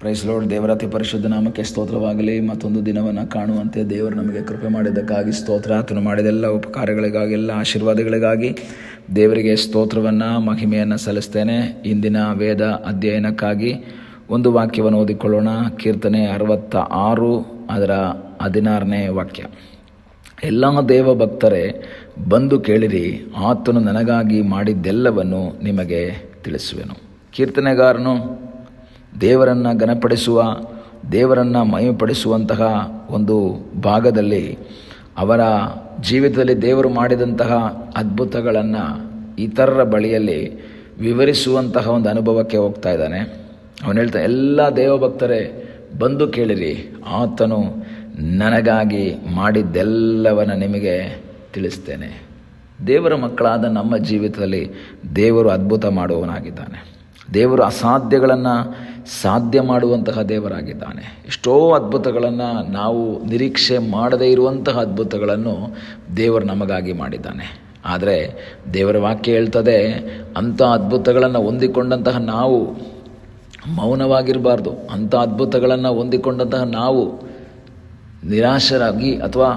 Price lord. ದೇವರ ಅತಿ ಪರಿಶುದ್ಧ ನಾಮಕ್ಕೆ ಸ್ತೋತ್ರವಾಗಲಿ. ಮತ್ತೊಂದು ದಿನವನ್ನು ಕಾಣುವಂತೆ ದೇವರು ನಮಗೆ ಕೃಪೆ ಮಾಡಿದ್ದಕ್ಕಾಗಿ ಸ್ತೋತ್ರ. ಆತನು ಮಾಡಿದೆಲ್ಲ ಉಪಕಾರಗಳಿಗಾಗಿ, ಎಲ್ಲ ಆಶೀರ್ವಾದಗಳಿಗಾಗಿ ದೇವರಿಗೆ ಸ್ತೋತ್ರವನ್ನು, ಮಹಿಮೆಯನ್ನು ಸಲ್ಲಿಸ್ತೇನೆ. ಇಂದಿನ ವೇದ ಅಧ್ಯಯನಕ್ಕಾಗಿ ಒಂದು ವಾಕ್ಯವನ್ನು ಓದಿಕೊಳ್ಳೋಣ. ಕೀರ್ತನೆ 66 ಅದರ 16ನೇ ವಾಕ್ಯ. ಎಲ್ಲ ದೇವ ಭಕ್ತರೇ, ಬಂದು ಕೇಳಿರಿ, ಆತನು ನನಗಾಗಿ ಮಾಡಿದ್ದೆಲ್ಲವನ್ನು ನಿಮಗೆ ತಿಳಿಸುವೆನು. ಕೀರ್ತನೆಗಾರನು ದೇವರನ್ನು ಘನಪಡಿಸುವ, ದೇವರನ್ನು ಮಹಿಮೆಪಡಿಸುವಂತಹ ಒಂದು ಭಾಗದಲ್ಲಿ ಅವರ ಜೀವಿತದಲ್ಲಿ ದೇವರು ಮಾಡಿದಂತಹ ಅದ್ಭುತಗಳನ್ನು ಇತರರ ಬಳಿಯಲ್ಲಿ ವಿವರಿಸುವಂತಹ ಒಂದು ಅನುಭವಕ್ಕೆ ಹೋಗ್ತಾ ಇದ್ದಾನೆ. ಅವನು ಹೇಳ್ತಾನೆ, ಎಲ್ಲ ದೇವಭಕ್ತರೇ ಬಂದು ಕೇಳಿರಿ, ಆತನು ನನಗಾಗಿ ಮಾಡಿದ್ದೆಲ್ಲವನ್ನು ನಿಮಗೆ ತಿಳಿಸ್ತೇನೆ. ದೇವರ ಮಕ್ಕಳಾದ ನಮ್ಮ ಜೀವಿತದಲ್ಲಿ ದೇವರು ಅದ್ಭುತ ಮಾಡುವವನಾಗಿದ್ದಾನೆ. ದೇವರು ಅಸಾಧ್ಯಗಳನ್ನು ಸಾಧ್ಯ ಮಾಡುವಂತಹ ದೇವರಾಗಿದ್ದಾನೆ. ಎಷ್ಟೋ ಅದ್ಭುತಗಳನ್ನು, ನಾವು ನಿರೀಕ್ಷೆ ಮಾಡದೇ ಇರುವಂತಹ ಅದ್ಭುತಗಳನ್ನು ದೇವರು ನಮಗಾಗಿ ಮಾಡಿದ್ದಾನೆ. ಆದರೆ ದೇವರ ವಾಕ್ಯ ಹೇಳ್ತದೆ, ಅಂಥ ಅದ್ಭುತಗಳನ್ನು ಹೊಂದಿಕೊಂಡಂತಹ ನಾವು ಮೌನವಾಗಿರಬಾರ್ದು. ಅಂಥ ಅದ್ಭುತಗಳನ್ನು ಹೊಂದಿಕೊಂಡಂತಹ ನಾವು ನಿರಾಶರಾಗಿ ಅಥವಾ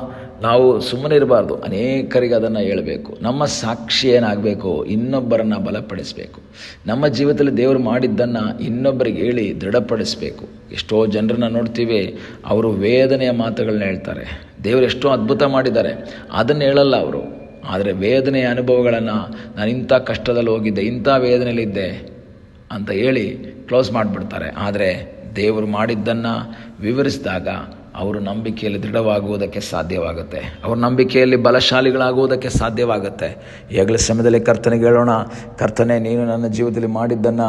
ನಾವು ಸುಮ್ಮನೆ ಇರಬಾರ್ದು. ಅನೇಕರಿಗೆ ಅದನ್ನು ಹೇಳಬೇಕು. ನಮ್ಮ ಸಾಕ್ಷಿ ಏನಾಗಬೇಕು? ಇನ್ನೊಬ್ಬರನ್ನು ಬಲಪಡಿಸಬೇಕು. ನಮ್ಮ ಜೀವಿತದಲ್ಲಿ ದೇವರು ಮಾಡಿದ್ದನ್ನು ಇನ್ನೊಬ್ಬರಿಗೆ ಹೇಳಿ ದೃಢಪಡಿಸಬೇಕು. ಎಷ್ಟೋ ಜನರನ್ನ ನೋಡ್ತೀವಿ, ಅವರು ವೇದನೆಯ ಮಾತುಗಳನ್ನ ಹೇಳ್ತಾರೆ. ದೇವರು ಎಷ್ಟೋ ಅದ್ಭುತ ಮಾಡಿದ್ದಾರೆ, ಅದನ್ನು ಹೇಳಲ್ಲ ಅವರು. ಆದರೆ ವೇದನೆಯ ಅನುಭವಗಳನ್ನು, ನಾನು ಇಂಥ ಕಷ್ಟದಲ್ಲಿ ಹೋಗಿದ್ದೆ, ಇಂಥ ವೇದನೆಯಲ್ಲಿದ್ದೆ ಅಂತ ಹೇಳಿ ಕ್ಲೋಸ್ ಮಾಡಿಬಿಡ್ತಾರೆ. ಆದರೆ ದೇವರು ಮಾಡಿದ್ದನ್ನು ವಿವರಿಸಿದಾಗ ಅವರು ನಂಬಿಕೆಯಲ್ಲಿ ದೃಢವಾಗುವುದಕ್ಕೆ ಸಾಧ್ಯವಾಗುತ್ತೆ. ಅವ್ರ ನಂಬಿಕೆಯಲ್ಲಿ ಬಲಶಾಲಿಗಳಾಗುವುದಕ್ಕೆ ಸಾಧ್ಯವಾಗುತ್ತೆ. ಈಗಲೇ ಸಮಯದಲ್ಲಿ ಕರ್ತನಿಗೆ ಹೇಳೋಣ, ಕರ್ತನೆ, ನೀನು ನನ್ನ ಜೀವಿತದಲ್ಲಿ ಮಾಡಿದ್ದನ್ನು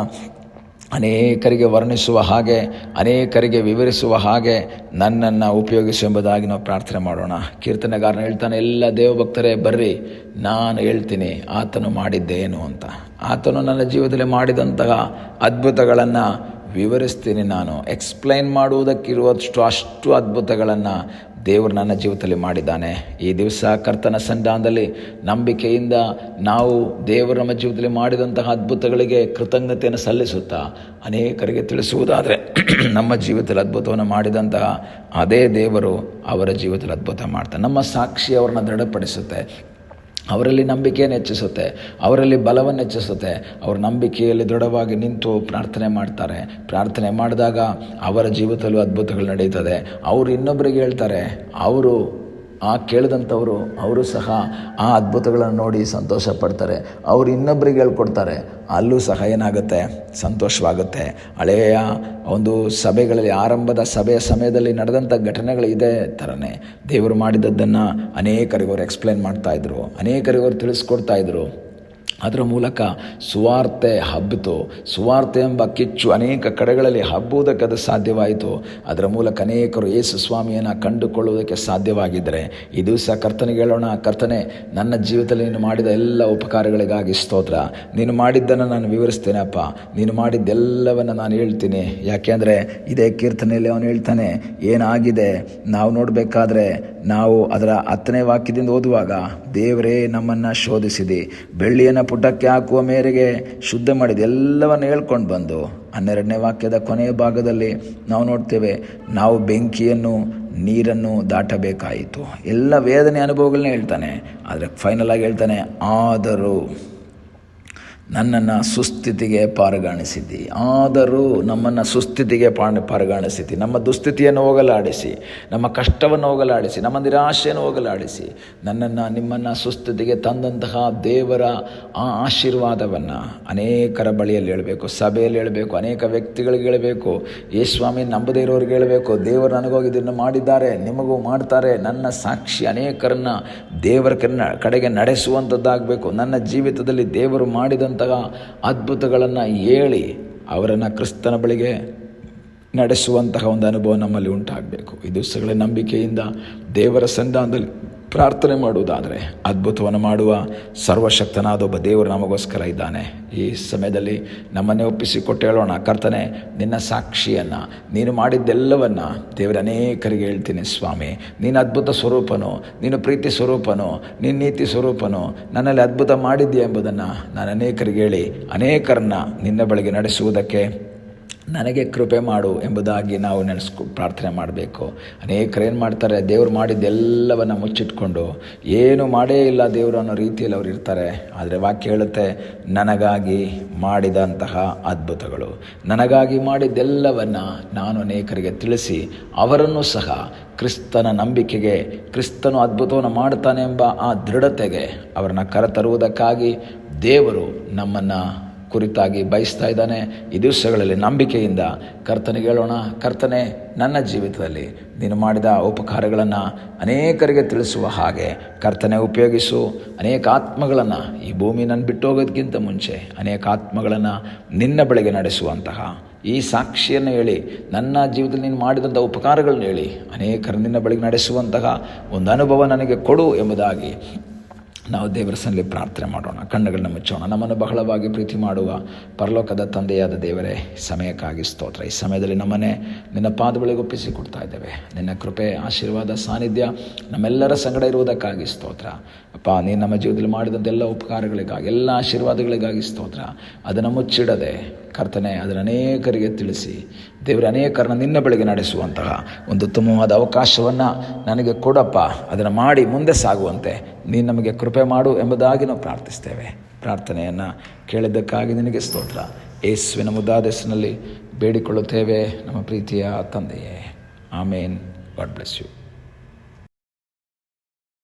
ಅನೇಕರಿಗೆ ವರ್ಣಿಸುವ ಹಾಗೆ, ಅನೇಕರಿಗೆ ವಿವರಿಸುವ ಹಾಗೆ ನನ್ನನ್ನು ಉಪಯೋಗಿಸು ಎಂಬುದಾಗಿ ನಾವು ಪ್ರಾರ್ಥನೆ ಮಾಡೋಣ. ಕೀರ್ತನೆಗಾರನ ಹೇಳ್ತಾನೆ, ಎಲ್ಲ ದೇವಭಕ್ತರೇ ಬರ್ರಿ, ನಾನು ಹೇಳ್ತೀನಿ ಆತನು ಮಾಡಿದ್ದೇನು ಅಂತ. ಆತನು ನನ್ನ ಜೀವಿತದಲ್ಲಿ ಮಾಡಿದಂತಹ ಅದ್ಭುತಗಳನ್ನು ವಿವರಿಸ್ತೀನಿ. ನಾನು ಎಕ್ಸ್ಪ್ಲೈನ್ ಮಾಡುವುದಕ್ಕಿರುವಷ್ಟು ಅದ್ಭುತಗಳನ್ನು ದೇವರು ನನ್ನ ಜೀವಿತದಲ್ಲಿ ಮಾಡಿದ್ದಾನೆ. ಈ ದಿವಸ ಕರ್ತನ ಸನ್ನಿಧಾನದಲ್ಲಿ ನಂಬಿಕೆಯಿಂದ ನಾವು ದೇವರು ನಮ್ಮ ಜೀವಿತದಲ್ಲಿ ಮಾಡಿದಂತಹ ಅದ್ಭುತಗಳಿಗೆ ಕೃತಜ್ಞತೆಯನ್ನು ಸಲ್ಲಿಸುತ್ತಾ ಅನೇಕರಿಗೆ ತಿಳಿಸುವುದಾದರೆ ನಮ್ಮ ಜೀವಿತದಲ್ಲಿ ಅದ್ಭುತವನ್ನು ಮಾಡಿದಂತಹ ಅದೇ ದೇವರು ಅವರ ಜೀವಿತದಲ್ಲಿ ಅದ್ಭುತ ಮಾಡ್ತಾನೆ. ನಮ್ಮ ಸಾಕ್ಷಿ ಅವರನ್ನು ದೃಢಪಡಿಸುತ್ತೆ, ಅವರಲ್ಲಿ ನಂಬಿಕೆಯನ್ನು ಹೆಚ್ಚಿಸುತ್ತೆ, ಅವರಲ್ಲಿ ಬಲವನ್ನು ಹೆಚ್ಚಿಸುತ್ತೆ. ಅವರ ನಂಬಿಕೆಯಲ್ಲಿ ದೃಢವಾಗಿ ನಿಂತು ಪ್ರಾರ್ಥನೆ ಮಾಡ್ತಾರೆ. ಪ್ರಾರ್ಥನೆ ಮಾಡಿದಾಗ ಅವರ ಜೀವಿತದಲ್ಲೂ ಅದ್ಭುತಗಳು ನಡೀತದೆ. ಅವರು ಇನ್ನೊಬ್ಬರಿಗೆ ಹೇಳ್ತಾರೆ, ಅವರು ಕೇಳಿದಂಥವರು ಅವರು ಸಹ ಆ ಅದ್ಭುತಗಳನ್ನು ನೋಡಿ ಸಂತೋಷ ಪಡ್ತಾರೆ. ಅವರು ಇನ್ನೊಬ್ಬರಿಗೆ ಹೇಳ್ಕೊಡ್ತಾರೆ, ಅಲ್ಲೂ ಸಹ ಏನಾಗುತ್ತೆ? ಸಂತೋಷವಾಗುತ್ತೆ. ಹಳೆಯ ಒಂದು ಸಭೆಗಳಲ್ಲಿ, ಆರಂಭದ ಸಭೆಯ ಸಮಯದಲ್ಲಿ ನಡೆದಂಥ ಸುಘಟನೆಗಳು ಇದೇ ಥರನೇ. ದೇವರು ಮಾಡಿದ್ದನ್ನು ಅನೇಕರಿಗೆ ಅವರು ಎಕ್ಸ್ಪ್ಲೇನ್ ಮಾಡ್ತಾಯಿದ್ರು, ಅನೇಕರಿಗೆ ಅವರು ತಿಳಿಸ್ಕೊಡ್ತಾಯಿದ್ರು. ಅದರ ಮೂಲಕ ಸುವಾರ್ತೆ ಹಬ್ಬಿತು. ಸುವಾರ್ತೆ ಎಂಬ ಕಿಚ್ಚು ಅನೇಕ ಕಡೆಗಳಲ್ಲಿ ಹಬ್ಬುವುದಕ್ಕೆ ಅದು ಸಾಧ್ಯವಾಯಿತು. ಅದರ ಮೂಲಕ ಅನೇಕರು ಯೇಸು ಸ್ವಾಮಿಯನ್ನು ಕಂಡುಕೊಳ್ಳುವುದಕ್ಕೆ ಸಾಧ್ಯವಾಗಿದ್ದರೆ, ಈ ದಿವಸ ಕರ್ತನಿಗೆ ಹೇಳೋಣ, ಕರ್ತನೆ, ನನ್ನ ಜೀವಿತದಲ್ಲಿ ನೀನು ಮಾಡಿದ ಎಲ್ಲ ಉಪಕಾರಗಳಿಗಾಗಿ ಸ್ತೋತ್ರ. ನೀನು ಮಾಡಿದ್ದನ್ನು ನಾನು ವಿವರಿಸ್ತೇನೆಪ್ಪ. ನೀನು ಮಾಡಿದ್ದೆಲ್ಲವನ್ನು ನಾನು ಹೇಳ್ತೀನಿ. ಯಾಕೆಂದರೆ ಇದೇ ಕೀರ್ತನೆಯಲ್ಲಿ ಅವನು ಹೇಳ್ತಾನೆ, ಏನಾಗಿದೆ ನಾವು ನೋಡಬೇಕಾದ್ರೆ, ನಾವು ಅದರ 10ನೇ ವಾಕ್ಯದಿಂದ ಓದುವಾಗ, ದೇವರೇ ನಮ್ಮನ್ನು ಶೋಧಿಸಿದಿ, ಬೆಳ್ಳಿಯನ್ನು ಪುಟಕ್ಕೆ ಹಾಕುವ ಮೇರೆಗೆ ಶುದ್ಧ ಮಾಡಿದ ಎಲ್ಲವನ್ನು ಹೇಳ್ಕೊಂಡು ಬಂದು 12ನೇ ವಾಕ್ಯದ ಕೊನೆಯ ಭಾಗದಲ್ಲಿ ನಾವು ನೋಡ್ತೇವೆ, ನಾವು ಬೆಂಕಿಯನ್ನು ನೀರನ್ನು ದಾಟಬೇಕಾಯಿತು. ಎಲ್ಲ ವೇದನೆ ಅನುಭವಗಳನ್ನ ಹೇಳ್ತಾನೆ. ಆದರೆ ಫೈನಲ್ ಆಗಿ ಹೇಳ್ತಾನೆ, ಆದರೂ ನನ್ನನ್ನು ಸುಸ್ಥಿತಿಗೆ ಪಾರುಗಾಣಿಸಿದ್ದಿ. ಆದರೂ ನಮ್ಮನ್ನು ಸುಸ್ಥಿತಿಗೆ ಪಾರುಗಾಣಿಸಿದ್ದಿ. ನಮ್ಮ ದುಸ್ಥಿತಿಯನ್ನು ಹೋಗಲಾಡಿಸಿ, ನಮ್ಮ ಕಷ್ಟವನ್ನು ಹೋಗಲಾಡಿಸಿ, ನಮ್ಮ ನಿರಾಶೆಯನ್ನು ಹೋಗಲಾಡಿಸಿ, ನಿಮ್ಮನ್ನು ಸುಸ್ಥಿತಿಗೆ ತಂದಂತಹ ದೇವರ ಆ ಆಶೀರ್ವಾದವನ್ನು ಅನೇಕರ ಬಳಿಯಲ್ಲಿ ಹೇಳಬೇಕು, ಸಭೆಯಲ್ಲಿ ಹೇಳಬೇಕು, ಅನೇಕ ವ್ಯಕ್ತಿಗಳಿಗೆ ಹೇಳಬೇಕು, ಯೇಸುಸ್ವಾಮಿ ನಂಬದೇ ಇರೋರಿಗೆ ಹೇಳಬೇಕು. ದೇವರು ನನಗೋಗಿ ಇದನ್ನು ಮಾಡಿದ್ದಾರೆ, ನಿಮಗೂ ಮಾಡ್ತಾರೆ. ನನ್ನ ಸಾಕ್ಷಿ ಅನೇಕರನ್ನು ದೇವರ ಕಡೆಗೆ ನಡೆಸುವಂಥದ್ದಾಗಬೇಕು. ನನ್ನ ಜೀವಿತದಲ್ಲಿ ದೇವರು ಮಾಡಿದಂತಹ ಅದ್ಭುತಗಳನ್ನು ಹೇಳಿ ಅವರನ್ನು ಕ್ರಿಸ್ತನ ಬಳಿಗೆ ನಡೆಸುವಂತಹ ಒಂದು ಅನುಭವ ನಮ್ಮಲ್ಲಿ ಉಂಟಾಗಬೇಕು. ಈ ದಿವಸಗಳ ನಂಬಿಕೆಯಿಂದ ದೇವರ ಸನ್ನಿಧಾನದಲ್ಲಿ ಪ್ರಾರ್ಥನೆ ಮಾಡುವುದಾದರೆ ಅದ್ಭುತವನ್ನು ಮಾಡುವ ಸರ್ವಶಕ್ತನಾದ ಒಬ್ಬ ದೇವರು ನಮಗೋಸ್ಕರ ಇದ್ದಾನೆ. ಈ ಸಮಯದಲ್ಲಿ ನಮ್ಮನ್ನೇ ಒಪ್ಪಿಸಿಕೊಟ್ಟು ಹೇಳೋಣ, ಕರ್ತನೆ, ನಿನ್ನ ಸಾಕ್ಷಿಯನ್ನು, ನೀನು ಮಾಡಿದ್ದೆಲ್ಲವನ್ನು ದೇವರ ಅನೇಕರಿಗೆ ಹೇಳ್ತೀನಿ ಸ್ವಾಮಿ. ನೀನು ಅದ್ಭುತ ಸ್ವರೂಪನು, ನೀನು ಪ್ರೀತಿ ಸ್ವರೂಪನು, ನೀನು ನೀತಿ ಸ್ವರೂಪನು, ನನ್ನಲ್ಲಿ ಅದ್ಭುತ ಮಾಡಿದ್ದೀಯ ಎಂಬುದನ್ನು ನಾನು ಅನೇಕರಿಗೆ ಹೇಳಿ ಅನೇಕರನ್ನ ನಿನ್ನ ಬಳಿಗೆ ನಡೆಸುವುದಕ್ಕೆ ನನಗೆ ಕೃಪೆ ಮಾಡು ಎಂಬುದಾಗಿ ನಾವು ಪ್ರಾರ್ಥನೆ ಮಾಡಬೇಕು. ಅನೇಕರು ಏನು ಮಾಡ್ತಾರೆ, ದೇವರು ಮಾಡಿದ್ದೆಲ್ಲವನ್ನು ಮುಚ್ಚಿಟ್ಕೊಂಡು ಏನು ಮಾಡೇ ಇಲ್ಲ ದೇವರು ಅನ್ನೋ ರೀತಿಯಲ್ಲಿ ಅವರು ಇರ್ತಾರೆ. ಆದರೆ ವಾಕ್ಯ ಹೇಳುತ್ತೆ, ನನಗಾಗಿ ಮಾಡಿದಂತಹ ಅದ್ಭುತಗಳು, ನನಗಾಗಿ ಮಾಡಿದ್ದೆಲ್ಲವನ್ನು ನಾನು ಅನೇಕರಿಗೆ ತಿಳಿಸಿ ಅವರನ್ನು ಸಹ ಕ್ರಿಸ್ತನ ನಂಬಿಕೆಗೆ, ಕ್ರಿಸ್ತನು ಅದ್ಭುತವನ್ನು ಮಾಡ್ತಾನೆ ಎಂಬ ಆ ದೃಢತೆಗೆ ಅವರನ್ನು ಕರೆತರುವುದಕ್ಕಾಗಿ ದೇವರು ನಮ್ಮನ್ನು ಕುರಿತಾಗಿ ಬಯಸ್ತಾ ಇದ್ದಾನೆ. ಈ ದಿವಸಗಳಲ್ಲಿ ನಂಬಿಕೆಯಿಂದ ಕರ್ತನಿಗೆ ಹೇಳೋಣ, ಕರ್ತನೆ, ನನ್ನ ಜೀವಿತದಲ್ಲಿ ನೀನು ಮಾಡಿದ ಉಪಕಾರಗಳನ್ನು ಅನೇಕರಿಗೆ ತಿಳಿಸುವ ಹಾಗೆ ಕರ್ತನೆ ಉಪಯೋಗಿಸು. ಅನೇಕ ಆತ್ಮಗಳನ್ನು, ಈ ಭೂಮಿ ನನ್ನ ಬಿಟ್ಟು ಹೋಗೋದಕ್ಕಿಂತ ಮುಂಚೆ ಅನೇಕ ಆತ್ಮಗಳನ್ನು ನಿನ್ನ ಬಳಿಗೆ ನಡೆಸುವಂತಹ ಈ ಸಾಕ್ಷಿಯನ್ನು ಹೇಳಿ, ನನ್ನ ಜೀವಿತದಲ್ಲಿ ನೀನು ಮಾಡಿದಂಥ ಉಪಕಾರಗಳನ್ನು ಹೇಳಿ ಅನೇಕರು ನಿನ್ನ ಬಳಿಗೆ ನಡೆಸುವಂತಹ ಒಂದು ಅನುಭವ ನನಗೆ ಕೊಡು ಎಂಬುದಾಗಿ ನಾವು ದೇವರ ಸನ್ನಿಧಿಯಲ್ಲಿ ಪ್ರಾರ್ಥನೆ ಮಾಡೋಣ. ಕಣ್ಣುಗಳನ್ನ ಮುಚ್ಚೋಣ. ನಮ್ಮನ್ನು ಬಹಳವಾಗಿ ಪ್ರೀತಿ ಮಾಡುವ ಪರಲೋಕದ ತಂದೆಯಾದ ದೇವರೇ, ಸಮಯಕ್ಕಾಗಿ ಸ್ತೋತ್ರ. ಈ ಸಮಯದಲ್ಲಿ ನಮ್ಮನ್ನೇ ನಿನ್ನ ಪಾದಗಳಿಗೆ ಒಪ್ಪಿಸಿ ಕೊಡ್ತಾ ಇದ್ದೇವೆ. ನಿನ್ನ ಕೃಪೆ, ಆಶೀರ್ವಾದ, ಸಾನ್ನಿಧ್ಯ ನಮ್ಮೆಲ್ಲರ ಸಂಗಡ ಇರುವುದಕ್ಕಾಗಿ ಸ್ತೋತ್ರ. ಅಪ್ಪ, ನೀನು ನಮ್ಮ ಜೀವನದಲ್ಲಿ ಮಾಡಿದಂಥ ಎಲ್ಲ ಉಪಕಾರಗಳಿಗಾಗಿ, ಎಲ್ಲ ಆಶೀರ್ವಾದಗಳಿಗಾಗಿ ಸ್ತೋತ್ರ. ಅದನ್ನು ಮುಚ್ಚಿಡದೆ ಕರ್ತನೆ, ಅದನ್ನು ಅನೇಕರಿಗೆ ತಿಳಿಸಿ ದೇವರ ಅನೇಕರನ್ನ ನಿನ್ನ ಬಳಿಗೆ ನಡೆಸುವಂತಹ ಒಂದು ಉತ್ತಮವಾದ ಅವಕಾಶವನ್ನು ನನಗೆ ಕೊಡಪ್ಪ. ಅದನ್ನು ಮಾಡಿ ಮುಂದೆ ಸಾಗುವಂತೆ ನೀನು ನಮಗೆ ಕೃಪೆ ಮಾಡು ಎಂಬುದಾಗಿ ನಾವು ಪ್ರಾರ್ಥಿಸ್ತೇವೆ. ಪ್ರಾರ್ಥನೆಯನ್ನು ಕೇಳಿದ್ದಕ್ಕಾಗಿ ನಿನಗೆ ಸ್ತೋತ್ರ. ಯೇಸುವಿನ ಮುದ್ದಾದ ಹೆಸರಿನಲ್ಲಿ ಬೇಡಿಕೊಳ್ಳುತ್ತೇವೆ ನಮ್ಮ ಪ್ರೀತಿಯ ತಂದೆಯೇ. ಆಮೇನ್. God bless you.